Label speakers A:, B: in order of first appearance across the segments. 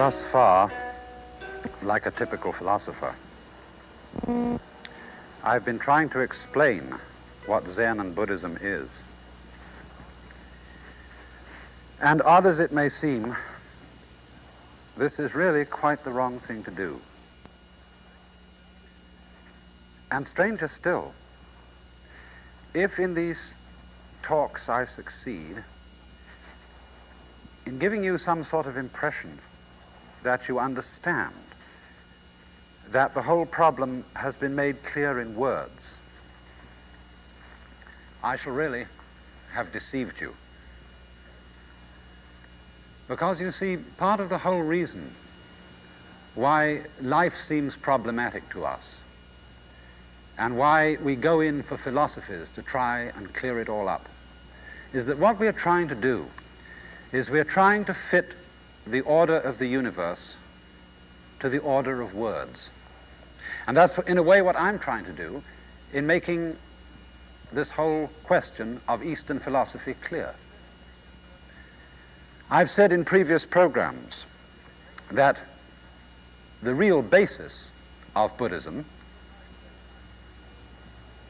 A: thus far like a typical philosopher. I've been trying to explain what Zen and Buddhism is. And odd as it may seem, this is really quite the wrong thing to do. And stranger still, if in these talks I succeed in giving you some sort of impression that you understand that the whole problem has been made clear in words, I shall really have deceived you. Because you see, part of the whole reason why life seems problematic to us and why we go in for philosophies to try and clear it all up is that what we're trying to do is we're trying to fit the order of the universe to the order of words. And that's, in a way, what I'm trying to do in making this whole question of Eastern philosophy clear. I've said in previous programs that the real basis of Buddhism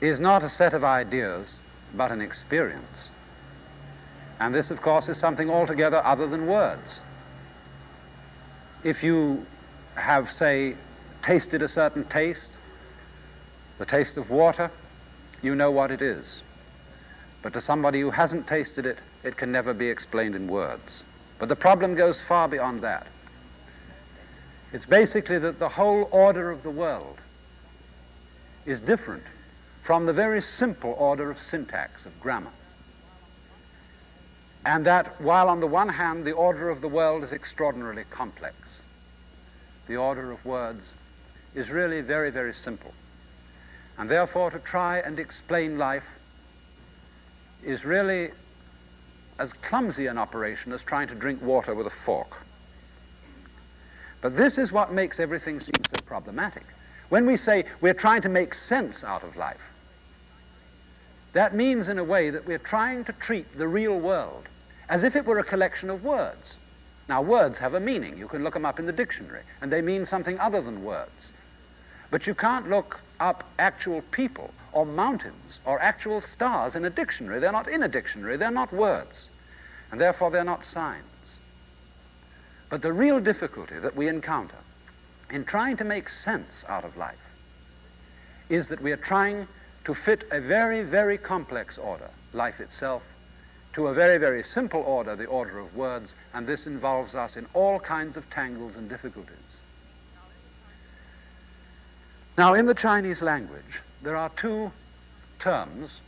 A: is not a set of ideas, but an experience. And this, of course, is something altogether other than words. If you have, say, tasted a certain taste, the taste of water, you know what it is. But to somebody who hasn't tasted it, it can never be explained in words. But the problem goes far beyond that. It's basically that the whole order of the world is different from the very simple order of syntax, of grammar. And that while on the one hand the order of the world is extraordinarily complex, the order of words is really very, very simple. And therefore to try and explain life is really as clumsy an operation as trying to drink water with a fork. But this is what makes everything seem so problematic. When we say we're trying to make sense out of life, that means in a way that we're trying to treat the real world as if it were a collection of words. Now, words have a meaning. You can look them up in the dictionary, and they mean something other than words. But you can't look up actual people or mountains or actual stars in a dictionary. They're not in a dictionary. They're not words, and therefore they're not signs. But the real difficulty that we encounter in trying to make sense out of life is that we are trying to fit a very, very complex order, life itself, to a very, very simple order, the order of words, and this involves us in all kinds of tangles and difficulties. Now, in the Chinese language, there are two terms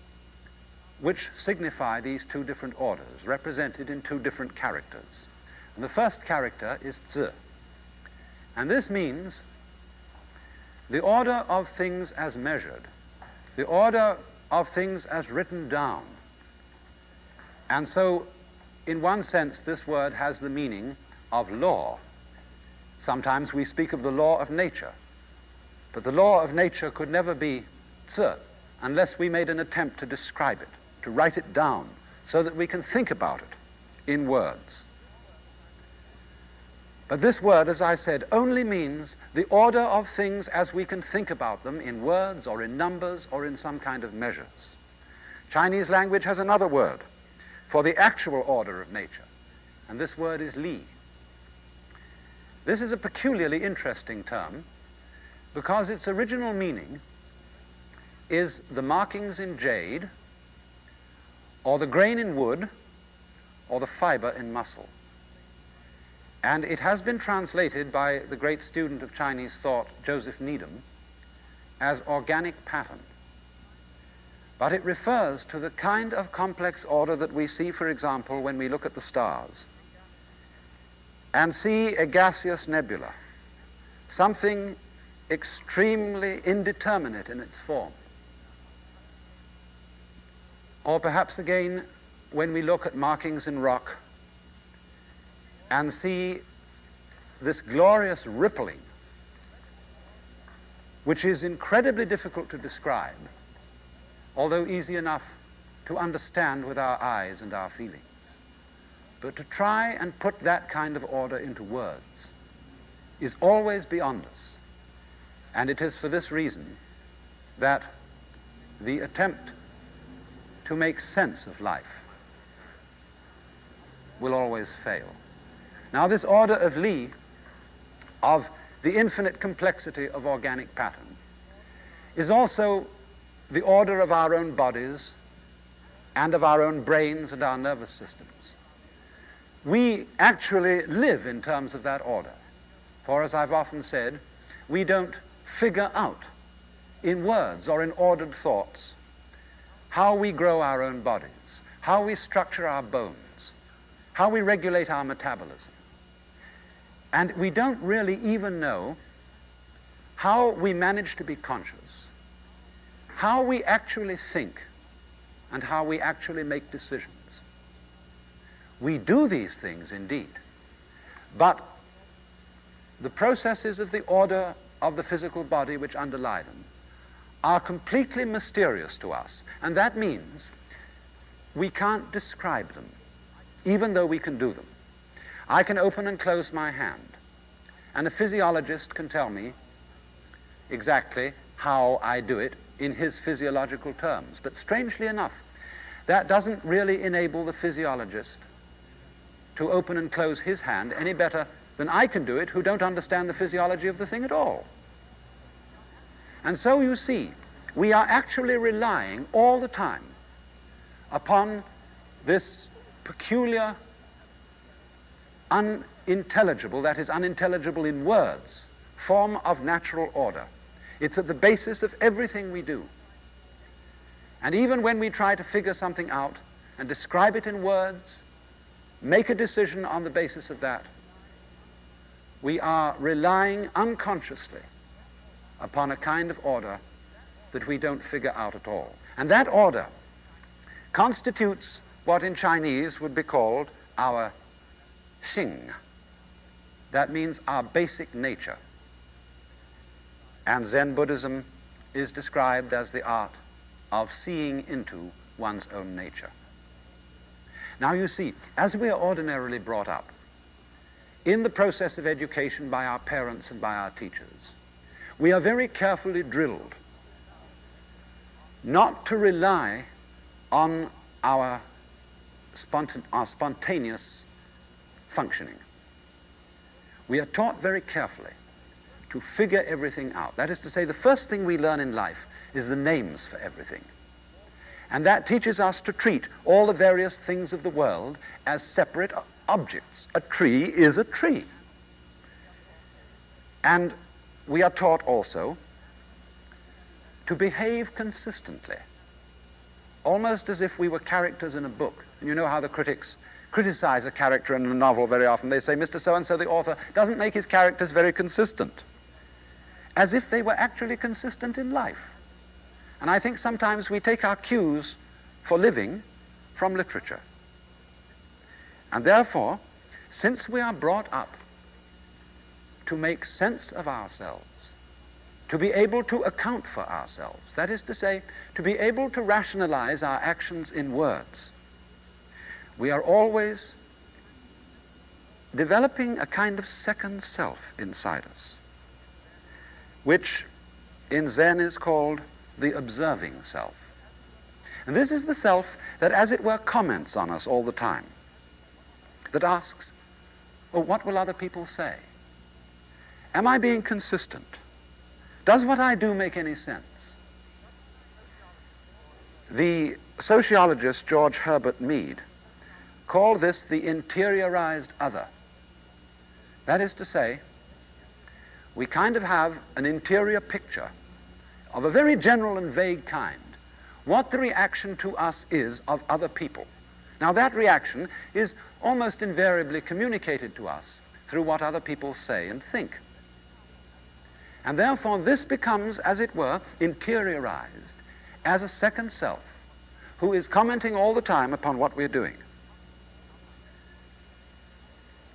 A: which signify these two different orders, represented in two different characters. And the first character is zi, and this means the order of things as measured, the order of things as written down. And so, in one sense, this word has the meaning of law. Sometimes we speak of the law of nature, but the law of nature could never be zi unless we made an attempt to describe it, to write it down, so that we can think about it in words. But this word, as I said, only means the order of things as we can think about them in words or in numbers or in some kind of measures. Chinese language has another word for the actual order of nature, and this word is li. This is a peculiarly interesting term because its original meaning is the markings in jade, or the grain in wood, or the fiber in muscle. And it has been translated by the great student of Chinese thought, Joseph Needham, as organic pattern. But it refers to the kind of complex order that we see, for example, when we look at the stars and see a gaseous nebula, something extremely indeterminate in its form. Or perhaps again, when we look at markings in rock and see this glorious rippling, which is incredibly difficult to describe, although easy enough to understand with our eyes and our feelings. But to try and put that kind of order into words is always beyond us. And it is for this reason that the attempt to make sense of life will always fail. Now, this order of Lee, of the infinite complexity of organic pattern, is also the order of our own bodies and of our own brains and our nervous systems. We actually live in terms of that order. For, as I've often said, we don't figure out in words or in ordered thoughts how we grow our own bodies, how we structure our bones, how we regulate our metabolism. And we don't really even know how we manage to be conscious, how we actually think, and how we actually make decisions. We do these things indeed, but the processes of the order of the physical body which underlie them are completely mysterious to us, and that means we can't describe them, even though we can do them. I can open and close my hand, and a physiologist can tell me exactly how I do it in his physiological terms. But strangely enough, that doesn't really enable the physiologist to open and close his hand any better than I can do it, who don't understand the physiology of the thing at all. And so you see, we are actually relying all the time upon this peculiar, unintelligible, that is unintelligible in words, form of natural order. It's at the basis of everything we do. And even when we try to figure something out and describe it in words, make a decision on the basis of that, we are relying unconsciously upon a kind of order that we don't figure out at all. And that order constitutes what in Chinese would be called our xing. That means our basic nature. And Zen Buddhism is described as the art of seeing into one's own nature. Now you see, as we are ordinarily brought up in the process of education by our parents and by our teachers, we are very carefully drilled not to rely on our spontaneous functioning. We are taught very carefully to figure everything out. That is to say, the first thing we learn in life is the names for everything. And that teaches us to treat all the various things of the world as separate objects. A tree is a tree. And we are taught also to behave consistently, almost as if we were characters in a book. And you know how the critics criticize a character in a novel very often. They say, Mr. So-and-so, the author, doesn't make his characters very consistent, as if they were actually consistent in life. And I think sometimes we take our cues for living from literature. And therefore, since we are brought up to make sense of ourselves, to be able to account for ourselves, that is to say, to be able to rationalize our actions in words, we are always developing a kind of second self inside us, which in Zen is called the observing self. And this is the self that, as it were, comments on us all the time, that asks, oh, what will other people say? Am I being consistent? Does what I do make any sense? The sociologist George Herbert Mead called this the interiorized other. That is to say, we kind of have an interior picture of a very general and vague kind, what the reaction to us is of other people. Now that reaction is almost invariably communicated to us through what other people say and think. And therefore this becomes, as it were, interiorized as a second self who is commenting all the time upon what we're doing.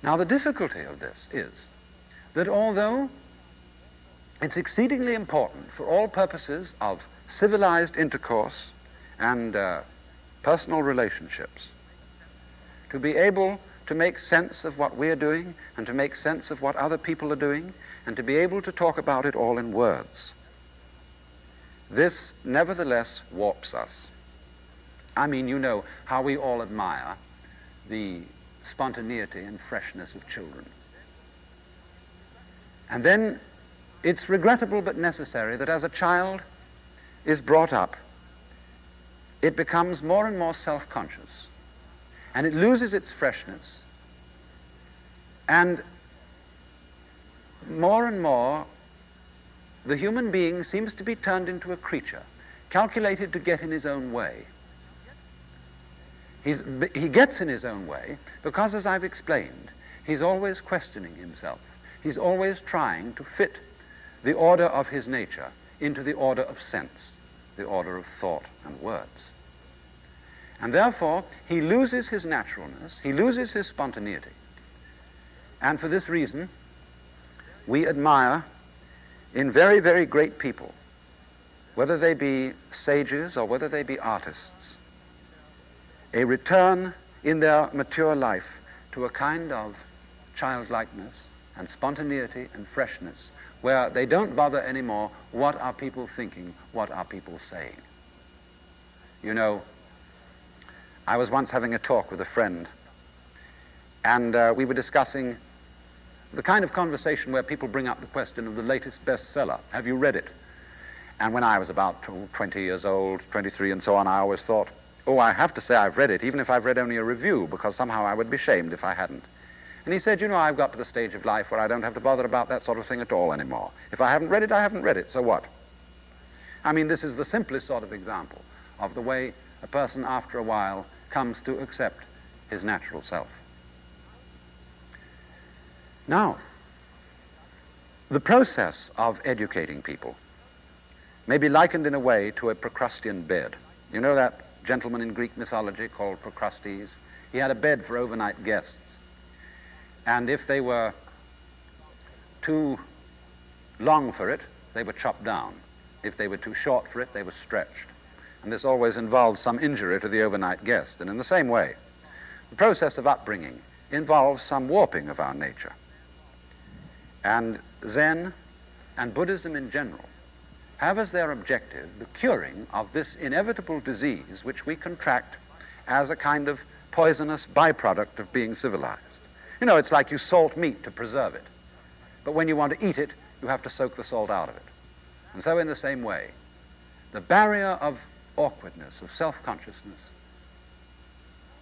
A: Now the difficulty of this is that although it's exceedingly important for all purposes of civilized intercourse and personal relationships to be able to make sense of what we're doing and to make sense of what other people are doing and to be able to talk about it all in words. This nevertheless warps us. I mean, you know how we all admire the spontaneity and freshness of children. And then it's regrettable but necessary that as a child is brought up, it becomes more and more self-conscious, and it loses its freshness, and more the human being seems to be turned into a creature calculated to get in his own way. He gets in his own way because, as I've explained, he's always questioning himself. He's always trying to fit the order of his nature into the order of sense, the order of thought and words. And therefore, he loses his naturalness, he loses his spontaneity. And for this reason, we admire in very, very great people, whether they be sages or whether they be artists, a return in their mature life to a kind of childlikeness and spontaneity and freshness where they don't bother anymore what are people thinking, what are people saying. You know, I was once having a talk with a friend, and we were discussing the kind of conversation where people bring up the question of the latest bestseller. Have you read it? And when I was about 20 years old, 23 and so on, I always thought, oh, I have to say I've read it, even if I've read only a review, because somehow I would be shamed if I hadn't. And he said, you know, I've got to the stage of life where I don't have to bother about that sort of thing at all anymore. If I haven't read it, I haven't read it, so what? I mean, this is the simplest sort of example of the way a person after a while comes to accept his natural self. Now, the process of educating people may be likened in a way to a Procrustean bed. You know that gentleman in Greek mythology called Procrustes? He had a bed for overnight guests. And if they were too long for it, they were chopped down. If they were too short for it, they were stretched. And this always involved some injury to the overnight guest. And in the same way, the process of upbringing involves some warping of our nature. And Zen and Buddhism in general have as their objective the curing of this inevitable disease which we contract as a kind of poisonous byproduct of being civilized. You know, it's like you salt meat to preserve it. But when you want to eat it, you have to soak the salt out of it. And so in the same way, the barrier of awkwardness, of self-consciousness,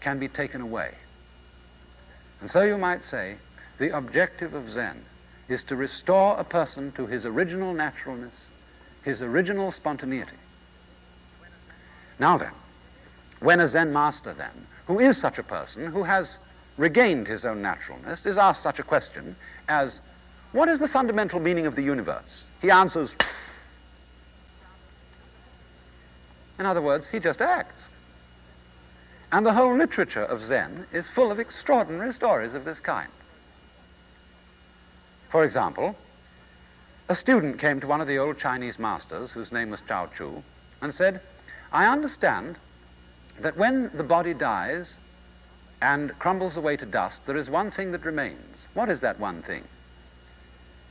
A: can be taken away. And so you might say, the objective of Zen is to restore a person to his original naturalness, his original spontaneity. Now then, when a Zen master then, who is such a person, who has regained his own naturalness, is asked such a question as, what is the fundamental meaning of the universe? He answers, in other words, he just acts. And the whole literature of Zen is full of extraordinary stories of this kind. For example, a student came to one of the old Chinese masters, whose name was Chao Chu, and said, I understand that when the body dies and crumbles away to dust, there is one thing that remains. What is that one thing?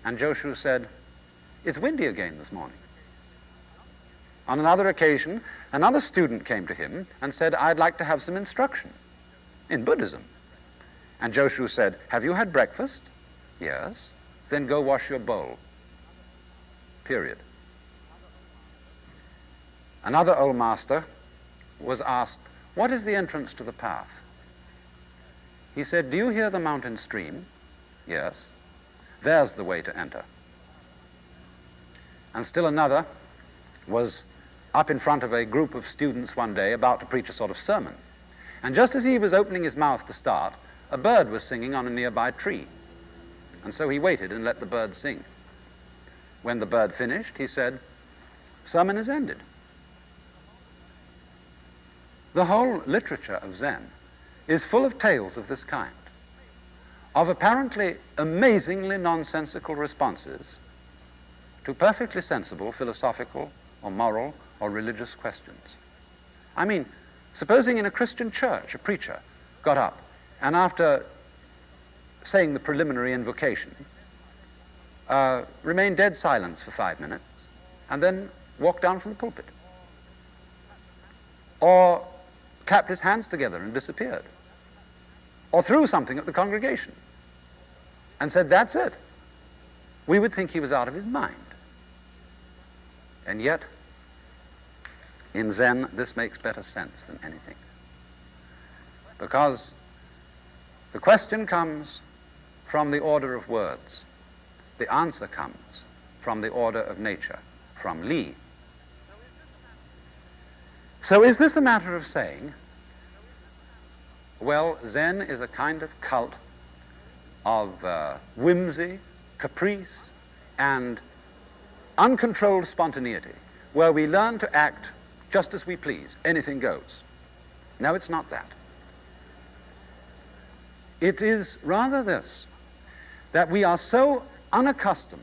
A: And Joshu said, it's windy again this morning. On another occasion, another student came to him and said, I'd like to have some instruction in Buddhism. And Joshu said, have you had breakfast? Yes. Then go wash your bowl. Period. Another old master was asked, what is the entrance to the path? He said, do you hear the mountain stream? Yes. There's the way to enter. And still another was up in front of a group of students one day about to preach a sort of sermon. And just as he was opening his mouth to start, a bird was singing on a nearby tree. And so he waited and let the bird sing. When the bird finished, he said, sermon is ended. The whole literature of Zen is full of tales of this kind, of apparently amazingly nonsensical responses to perfectly sensible philosophical or moral or religious questions. I mean, supposing in a Christian church a preacher got up and after saying the preliminary invocation, remained dead silence for 5 minutes, and then walked down from the pulpit. Or clapped his hands together and disappeared. Or threw something at the congregation and said, "That's it." We would think he was out of his mind. And yet, in Zen, this makes better sense than anything. Because the question comes from the order of words. The answer comes from the order of nature, from Li. So is this a matter of saying, well, Zen is a kind of cult of whimsy, caprice, and uncontrolled spontaneity, where we learn to act just as we please, anything goes? No, it's not that. It is rather this, that we are so unaccustomed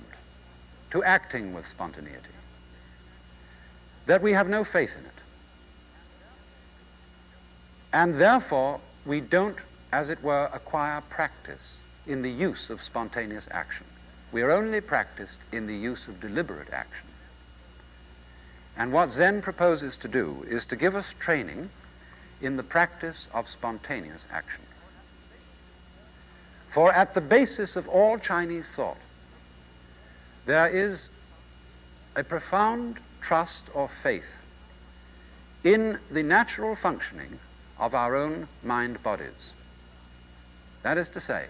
A: to acting with spontaneity that we have no faith in it. And therefore, we don't, as it were, acquire practice in the use of spontaneous action. We are only practiced in the use of deliberate action. And what Zen proposes to do is to give us training in the practice of spontaneous action. For at the basis of all Chinese thought, there is a profound trust or faith in the natural functioning of our own mind bodies. That is to say,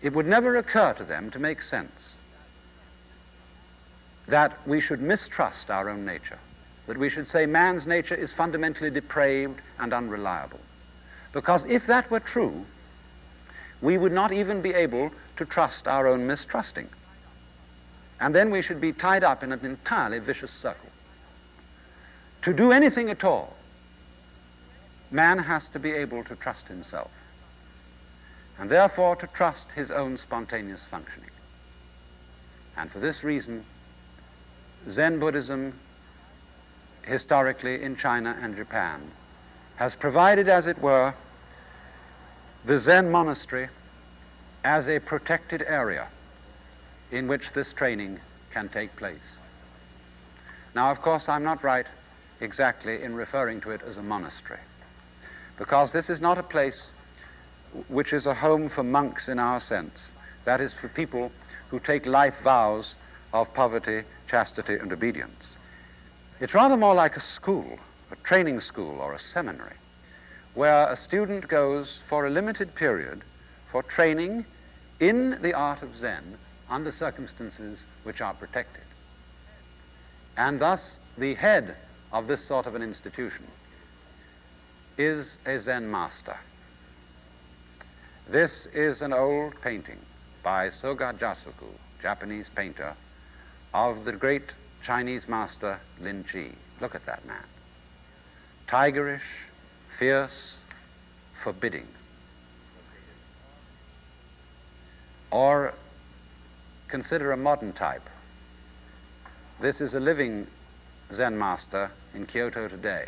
A: it would never occur to them to make sense that we should mistrust our own nature, that we should say man's nature is fundamentally depraved and unreliable. Because if that were true, we would not even be able to trust our own mistrusting. And then we should be tied up in an entirely vicious circle. To do anything at all, man has to be able to trust himself, and therefore to trust his own spontaneous functioning. And for this reason, Zen Buddhism, historically in China and Japan, has provided, as it were, the Zen monastery as a protected area in which this training can take place. Now, of course, I'm not right exactly in referring to it as a monastery, because this is not a place which is a home for monks in our sense. That is for people who take life vows of poverty, chastity, and obedience. It's rather more like a school, a training school or a seminary, where a student goes for a limited period for training in the art of Zen under circumstances which are protected. And thus, the head of this sort of an institution is a Zen master. This is an old painting by Soga Jasuku, Japanese painter, of the great Chinese master Lin Chi. Look at that man. Tigerish, fierce, forbidding. Or consider a modern type. This is a living Zen master in Kyoto today.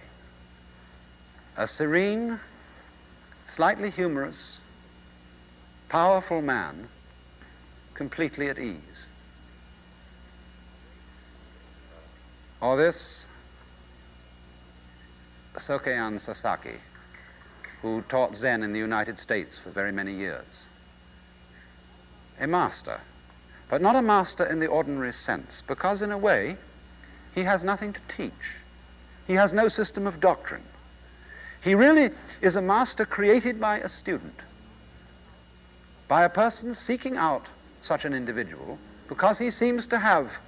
A: A serene, slightly humorous, powerful man, completely at ease. Or this Sokean Sasaki, who taught Zen in the United States for very many years. A master, but not a master in the ordinary sense, because in a way, he has nothing to teach. He has no system of doctrine. He really is a master created by a student, by a person seeking out such an individual, because he seems to have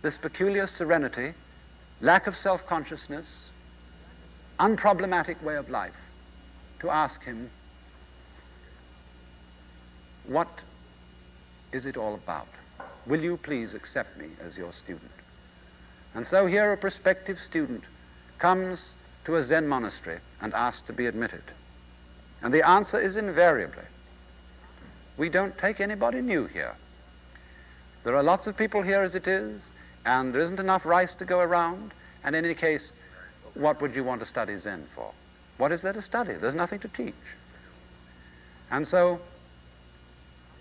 A: this peculiar serenity, lack of self-consciousness, unproblematic way of life, to ask him, what is it all about? Will you please accept me as your student? And so here a prospective student comes to a Zen monastery and asks to be admitted. And the answer is invariably, we don't take anybody new here. There are lots of people here as it is, and there isn't enough rice to go around, and in any case, what would you want to study Zen for? What is there to study? There's nothing to teach. And so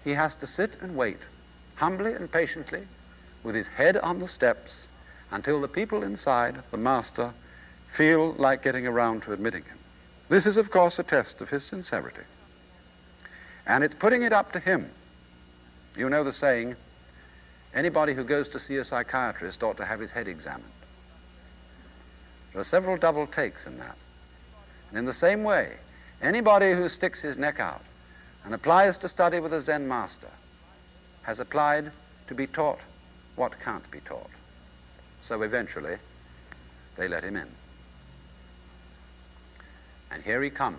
A: he has to sit and wait, humbly and patiently, with his head on the steps, until the people inside, the master, feel like getting around to admitting him. This is, of course, a test of his sincerity. And it's putting it up to him. You know the saying, anybody who goes to see a psychiatrist ought to have his head examined. There are several double takes in that. And in the same way, anybody who sticks his neck out and applies to study with a Zen master has applied to be taught what can't be taught. So eventually, they let him in. And here he comes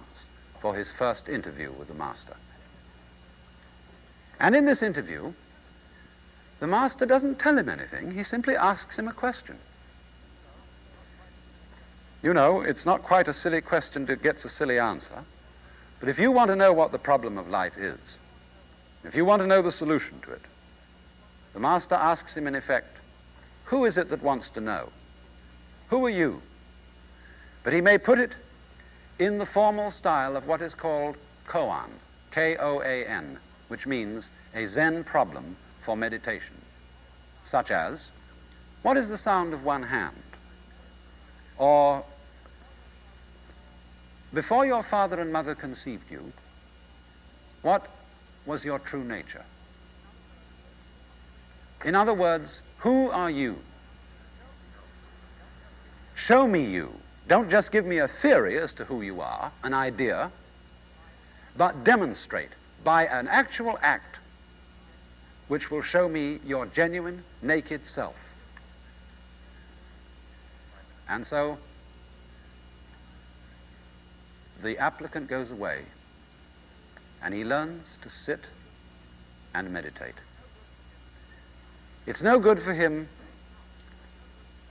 A: for his first interview with the master. And in this interview, the master doesn't tell him anything, he simply asks him a question. You know, it's not quite a silly question that gets a silly answer, but if you want to know what the problem of life is, if you want to know the solution to it, the master asks him in effect, who is it that wants to know? Who are you? But he may put it in the formal style of what is called koan, K-O-A-N, which means a Zen problem for meditation, such as, what is the sound of one hand? Or, before your father and mother conceived you, what was your true nature? In other words, who are you? Show me you. Don't just give me a theory as to who you are, an idea, but demonstrate by an actual act which will show me your genuine, naked self. And so, the applicant goes away, and he learns to sit and meditate. It's no good for him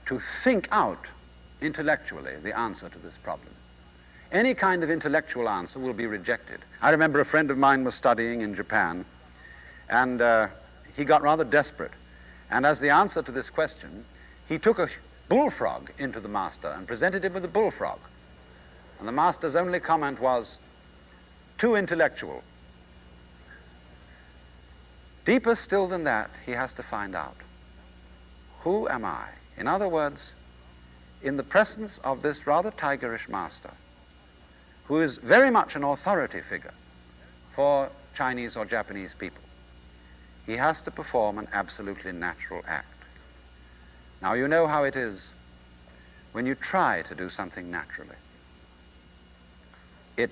A: to think out intellectually the answer to this problem. Any kind of intellectual answer will be rejected. I remember a friend of mine was studying in Japan, and he got rather desperate. And as the answer to this question, he took a bullfrog into the master and presented him with a bullfrog. And the master's only comment was, too intellectual. Deeper still than that, he has to find out, who am I? In other words, in the presence of this rather tigerish master, who is very much an authority figure for Chinese or Japanese people, he has to perform an absolutely natural act. Now, you know how it is when you try to do something naturally. It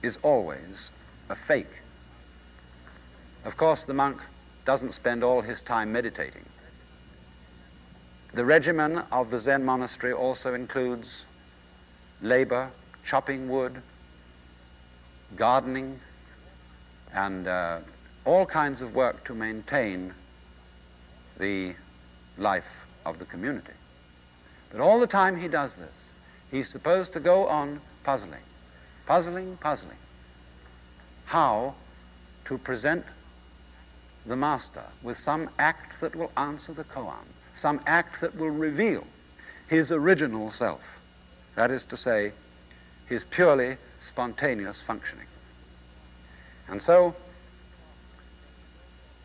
A: is always a fake. Of course, the monk doesn't spend all his time meditating. The regimen of the Zen monastery also includes labor, chopping wood, gardening, and all kinds of work to maintain the life of the community. But all the time he does this, he's supposed to go on puzzling, puzzling. How to present the master with some act that will answer the koan, some act that will reveal his original self. That is to say, his purely spontaneous functioning. And so,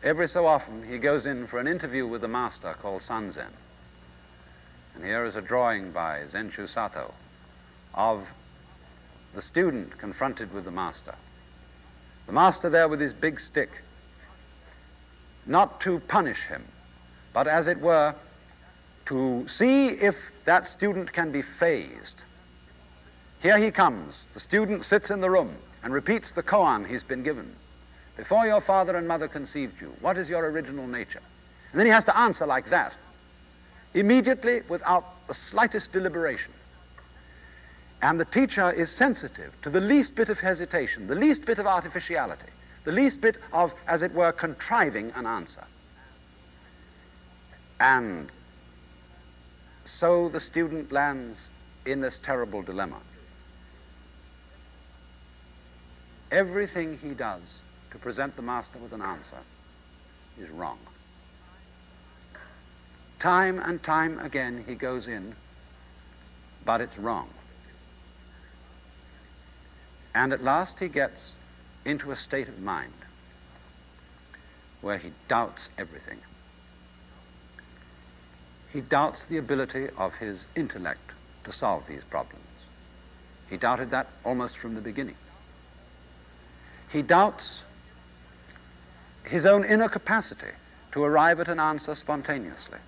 A: every so often, he goes in for an interview with the master called Sanzen. And here is a drawing by Zenchu Sato of the student confronted with the master. The master there with his big stick, not to punish him, but as it were, to see if that student can be phased. Here he comes. The student sits in the room and repeats the koan he's been given. Before your father and mother conceived you, what is your original nature? And then he has to answer like that, immediately, without the slightest deliberation. And the teacher is sensitive to the least bit of hesitation, the least bit of artificiality, the least bit of, as it were, contriving an answer. And so the student lands in this terrible dilemma. Everything he does to present the master with an answer is wrong. Time and time again he goes in, but it's wrong. And at last he gets into a state of mind where he doubts everything. He doubts the ability of his intellect to solve these problems. He doubted that almost from the beginning. He doubts his own inner capacity to arrive at an answer spontaneously.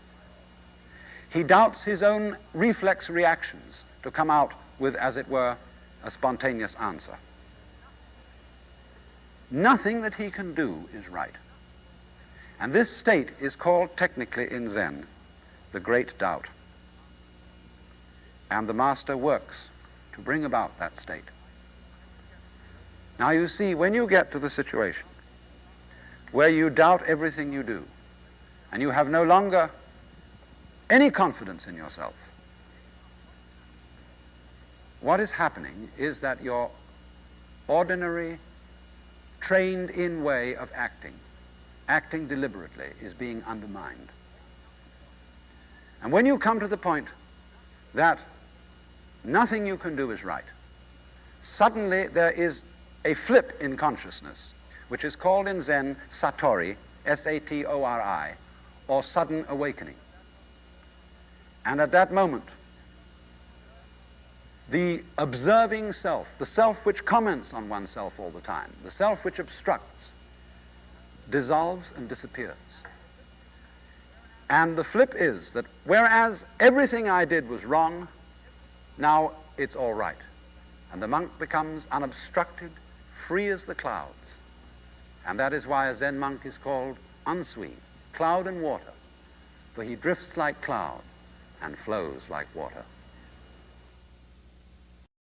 A: He doubts his own reflex reactions to come out with, as it were, a spontaneous answer. Nothing that he can do is right. And this state is called technically in Zen the great doubt. And the master works to bring about that state. Now you see, when you get to the situation where you doubt everything you do, and you have no longer any confidence in yourself, what is happening is that your ordinary, trained-in way of acting deliberately, is being undermined. And when you come to the point that nothing you can do is right, suddenly there is a flip in consciousness, which is called in Zen satori, S-A-T-O-R-I, or sudden awakening. And at that moment, the observing self, the self which comments on oneself all the time, the self which obstructs, dissolves and disappears. And the flip is that whereas everything I did was wrong, now it's all right. And the monk becomes unobstructed, free as the clouds. And that is why a Zen monk is called unsui, cloud and water, for he drifts like cloud and flows like water.